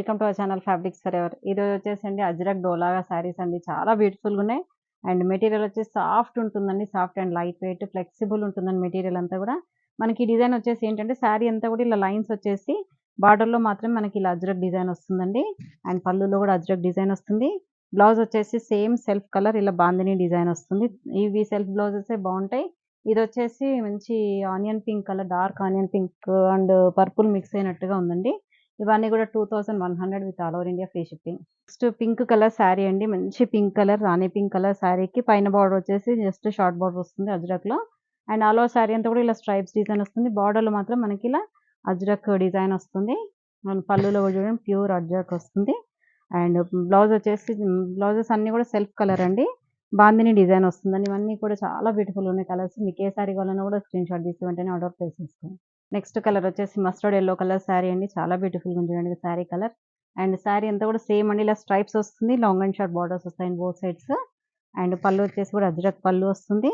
Welcome to our channel fabrics for ever. ఈరోజు వచ్చేసండి అజ్రక్ డోలాగా శారీస్ అండి. చాలా బ్యూటిఫుల్గా ఉన్నాయి. అండ్ మెటీరియల్ వచ్చేసి సాఫ్ట్ ఉంటుందండి. Soft and light weight flexible ఉంటుందండి మెటీరియల్ అంతా కూడా. మనకి డిజైన్ వచ్చేసి ఏంటంటే శారీ అంతా కూడా ఇలా లైన్స్ వచ్చేసి బార్డర్లో మాత్రం మనకి ఇలా అజ్రక్ డిజైన్ వస్తుందండి. అండ్ పళ్ళులో కూడా అజ్రక్ డిజైన్ వస్తుంది. బ్లౌజ్ వచ్చేసి సేమ్ సెల్ఫ్ కలర్ ఇలా బాందిని డిజైన్ వస్తుంది. ఇవి సెల్ఫ్ బ్లౌజెస్ బాగుంటాయి. ఇది వచ్చేసి మంచి onion pink colour, dark onion pink and purple mix అయినట్టుగా ఉందండి. ఇవన్నీ కూడా 2100 with all over India free shipping. Next pink colour sari అండి. మంచి పింక్ కలర్, రాణి పింక్ కలర్ శారీకి పైన బార్డర్ వచ్చేసి జస్ట్ షార్ట్ బార్డర్ వస్తుంది అజ్రక్లో. అండ్ ఆల్ ఓవర్ శారీ అంతా కూడా ఇలా స్ట్రైప్స్ డిజైన్ వస్తుంది. బార్డర్లో మాత్రం మనకి ఇలా అజ్రక్ డిజైన్ వస్తుంది. అండ్ పళ్ళులో కూడా చూడండి ప్యూర్ అజ్రక్ వస్తుంది. అండ్ బ్లౌజ్ వచ్చేసి బ్లౌజెస్ అన్ని కూడా సెల్ఫ్ కలర్ అండి. బాందిని డిజైన్ వస్తుందండి. ఇవన్నీ కూడా చాలా బ్యూటిఫుల్ ఉన్నాయి కలర్స్. మీకు ఏ శారీ కావాలన్నా కూడా స్క్రీన్ షాట్ తీసి వెంటనే ఆర్డర్ ప్లేస్ చేసుకోండి. నెక్స్ట్ కలర్ వచ్చేసి మస్టర్డ్ ఎల్లో కలర్ శారీ అండి. చాలా బ్యూటిఫుల్గా ఉంది చూడండి శారీ కలర్. అండ్ శారీ అంతా కూడా సేమ్ అండి. ఇలా స్ట్రైప్స్ వస్తుంది. లాంగ్ అండ్ షార్ట్ బార్డర్స్ వస్తాయి బోత్ సైడ్స్. అండ్ పళ్ళు వచ్చేసి కూడా అజ్రక్ పళ్ళు వస్తుంది.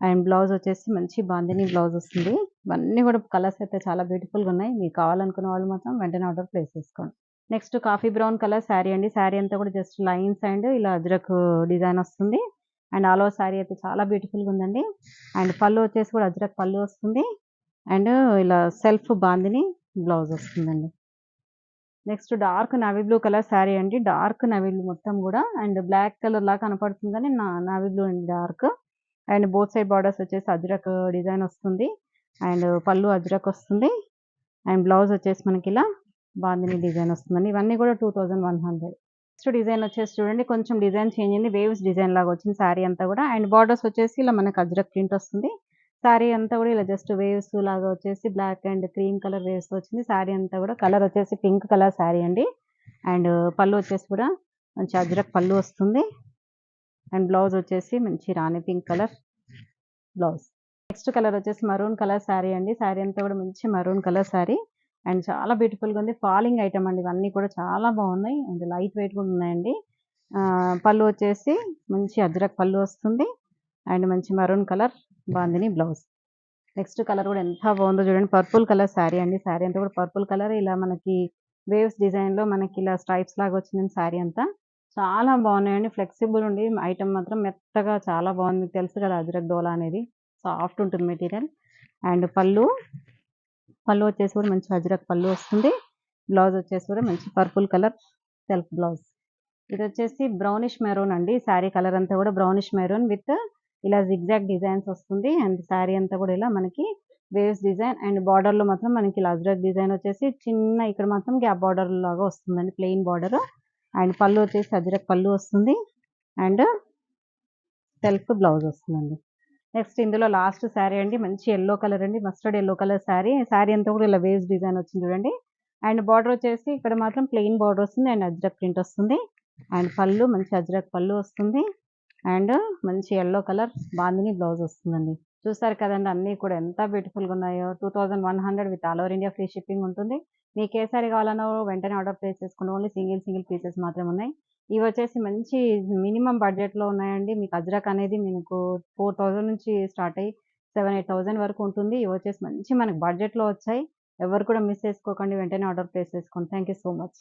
అండ్ బ్లౌజ్ వచ్చేసి మంచి బాందిని బ్లౌజ్ వస్తుంది. ఇవన్నీ కూడా కలర్స్ అయితే చాలా బ్యూటిఫుల్గా ఉన్నాయి. మీకు కావాలనుకున్న వాళ్ళు మాత్రం వెంటనే ఆర్డర్ ప్లేస్ చేసుకోండి. Next coffee brown colour sari అండి. శారీ అంతా కూడా జస్ట్ లైన్స్ అండ్ ఇలా అజ్రక్ డిజైన్ వస్తుంది. అండ్ ఆల్ ఓవర్ శారీ అయితే చాలా బ్యూటిఫుల్గా ఉందండి. అండ్ పళ్ళు వచ్చేసి కూడా అజ్రక్ పళ్ళు వస్తుంది. అండ్ ఇలా సెల్ఫ్ బాందిని బ్లౌజ్ వస్తుందండి. Next dark navy blue colour sari అండి. డార్క్ నావీ బ్లూ మొత్తం కూడా అండ్ బ్లాక్ కలర్ లాగా కనపడుతుందని నావీ బ్లూ అండి dark. And both side borders వచ్చేసి అజ్రక్ డిజైన్ వస్తుంది. అండ్ పళ్ళు అజ్రక్ వస్తుంది. అండ్ బ్లౌజ్ వచ్చేసి మనకి ఇలా బాందిని డిజైన్ వస్తుందండి. ఇవన్నీ కూడా 2100. నెక్స్ట్ డిజైన్ వచ్చేసి చూడండి కొంచెం డిజైన్ చేంజ్ అయింది. వేవ్స్ డిజైన్ లాగా వచ్చింది శారీ అంతా కూడా. అండ్ బార్డర్స్ వచ్చేసి ఇలా మనకి అజ్రక్ ప్రింట్ వస్తుంది. శారీ అంతా కూడా ఇలా జస్ట్ వేవ్స్ లాగా వచ్చేసి black and cream colour waves వచ్చింది. శారీ అంతా కూడా కలర్ వచ్చేసి పింక్ కలర్ శారీ అండి. అండ్ పళ్ళు వచ్చేసి కూడా మంచి అజ్రక్ పళ్ళు వస్తుంది. అండ్ బ్లౌజ్ వచ్చేసి మంచి rani pink colour blouse. Next colour వచ్చేసి మరూన్ కలర్ శారీ అండి. శారీ అంతా కూడా మంచి మరూన్ కలర్ శారీ. అండ్ చాలా బ్యూటిఫుల్గా ఉంది. ఫాలింగ్ ఐటమ్ అండి. ఇవన్నీ కూడా చాలా బాగున్నాయి. అండ్ లైట్ వెయిట్ కూడా ఉన్నాయండి. పళ్ళు వచ్చేసి మంచి అజ్రక్ పళ్ళు వస్తుంది. అండ్ మంచి maroon colour bandhani blouse. Next colour కూడా ఎంత బాగుందో చూడండి. పర్పుల్ కలర్ శారీ అండి. శారీ అంతా కూడా పర్పుల్ కలర్ ఇలా మనకి వేవ్స్ డిజైన్లో మనకి ఇలా స్ట్రైప్స్ లాగా వచ్చిందండి శారీ అంతా. చాలా బాగున్నాయండి. ఫ్లెక్సిబుల్ ఉండి ఐటమ్ మాత్రం మెత్తగా చాలా బాగుంది. మీకు తెలుసు కదా అజ్రక్ డోలా అనేది సాఫ్ట్ ఉంటుంది మెటీరియల్. అండ్ పళ్ళు వచ్చేసి కూడా మంచి అజ్రక్ పళ్ళు వస్తుంది. బ్లౌజ్ వచ్చేసి కూడా మంచి పర్పుల్ కలర్ సెల్ఫ్ బ్లౌజ్. ఇది వచ్చేసి బ్రౌనిష్ మెరూన్ అండి. శారీ కలర్ అంతా కూడా బ్రౌనిష్ మెరూన్ విత్ ఇలా జిగ్జాగ్ డిజైన్స్ వస్తుంది. అండ్ శారీ అంతా కూడా ఇలా మనకి వేవ్స్ డిజైన్ అండ్ బార్డర్లో మాత్రం మనకి ఇలా అజ్రక్ డిజైన్ వచ్చేసి చిన్న ఇక్కడ మాత్రం గ్యాప్ బార్డర్ లాగా వస్తుందండి. Plain border. అండ్ పళ్ళు వచ్చేసి అజ్రక్ పళ్ళు వస్తుంది. అండ్ సెల్ఫ్ బ్లౌజ్ వస్తుందండి. నెక్స్ట్ ఇందులో లాస్ట్ శారీ అండి. మంచి ఎల్లో కలర్ అండి. Mustard yellow colour sari. Sari అంతా కూడా ఇలా వేవ్స్ డిజైన్ వచ్చింది చూడండి. అండ్ బార్డర్ వచ్చేసి ఇక్కడ మాత్రం ప్లెయిన్ బార్డర్ వస్తుంది. అండ్ అజ్రక్ ప్రింట్ వస్తుంది. అండ్ పళ్ళు మంచి అజ్రక్ పళ్ళు వస్తుంది. అండ్ మంచి ఎల్లో కలర్ బాందిని బ్లౌజ్ వస్తుందండి. చూస్తారు కదండి అన్నీ కూడా ఎంత బ్యూటిఫుల్గా ఉన్నాయో. 2100 with all over India free shipping ఉంటుంది. మీకు ఏ సారీ కావాలన్నా వెంటనే ఆర్డర్ ప్లేస్ చేసుకోండి. ఓన్లీ సింగిల్ పీసెస్ మాత్రమే ఉన్నాయి. ఇవి వచ్చేసి మంచి మినిమం బడ్జెట్లో ఉన్నాయండి. మీకు అజ్రక్ అనేది మీకు 4000 నుంచి స్టార్ట్ అయ్యి 7,000-8,000 వరకు ఉంటుంది. ఇవి వచ్చేసి మంచి మనకి బడ్జెట్లో వచ్చాయి. ఎవరు కూడా మిస్ చేసుకోకండి. వెంటనే ఆర్డర్ ప్లేస్ చేసుకోండి. Thank you so much.